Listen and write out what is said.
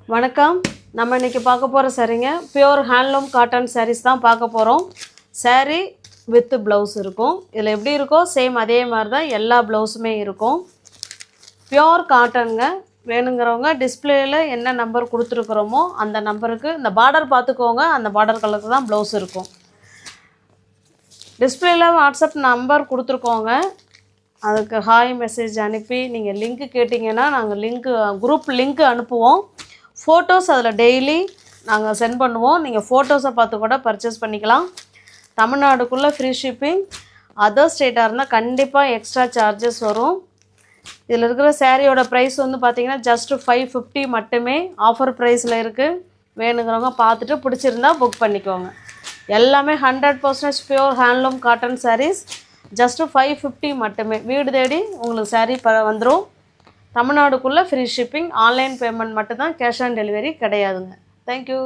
வணக்கம். நம்ம இன்றைக்கி பார்க்க போகிற சரிங்க பியூர் ஹேண்ட்லூம் காட்டன் சாரீஸ் தான் பார்க்க போகிறோம். சாரீ வித் ப்ளவுஸ் இருக்கும். இதில் எப்படி இருக்கோ சேம் அதே மாதிரி தான் எல்லா ப்ளவுஸுமே இருக்கும். பியூர் காட்டனுங்க. வேணுங்கிறவங்க டிஸ்பிளேயில் என்ன நம்பர் கொடுத்துருக்குறோமோ அந்த நம்பருக்கு இந்த பார்டர் பார்த்துக்கோங்க. அந்த பார்டர் கலருக்கு தான் ப்ளவுஸ் இருக்கும். டிஸ்பிளேயில் வாட்ஸ்அப் நம்பர் கொடுத்துருக்கோங்க. அதுக்கு ஹாய் மெசேஜ் அனுப்பி நீங்கள் லிங்க்கு கேட்டிங்கன்னா நாங்கள் குரூப் லிங்க்கு அனுப்புவோம். ஃபோட்டோஸ் அதில் டெய்லி நாங்கள் சென்ட் பண்ணுவோம். நீங்கள் ஃபோட்டோஸை பார்த்து கூட பர்ச்சேஸ் பண்ணிக்கலாம். தமிழ்நாடுக்குள்ளே ஃப்ரீ ஷிப்பிங். அதர் ஸ்டேட்டாக இருந்தால் கண்டிப்பாக எக்ஸ்ட்ரா சார்ஜஸ் வரும். இதில் இருக்கிற சாரியோட ப்ரைஸ் வந்து பார்த்திங்கன்னா ஜஸ்ட்டு 550 மட்டுமே ஆஃபர் ப்ரைஸில் இருக்குது. வேணுங்கிறவங்க பார்த்துட்டு பிடிச்சிருந்தா புக் பண்ணிக்கோங்க. எல்லாமே 100% pure handloom cotton saris. Just 550 மட்டுமே. வீடு தேடி உங்களுக்கு சாரீ வந்துடும். தமிழ்நாடுக்குள்ளே ஃப்ரீ ஷிப்பிங். ஆன்லைன் பேமெண்ட் மட்டும்தான், கேஷ் ஆன் டெலிவரி கிடையாதுங்க. தேங்க்யூ.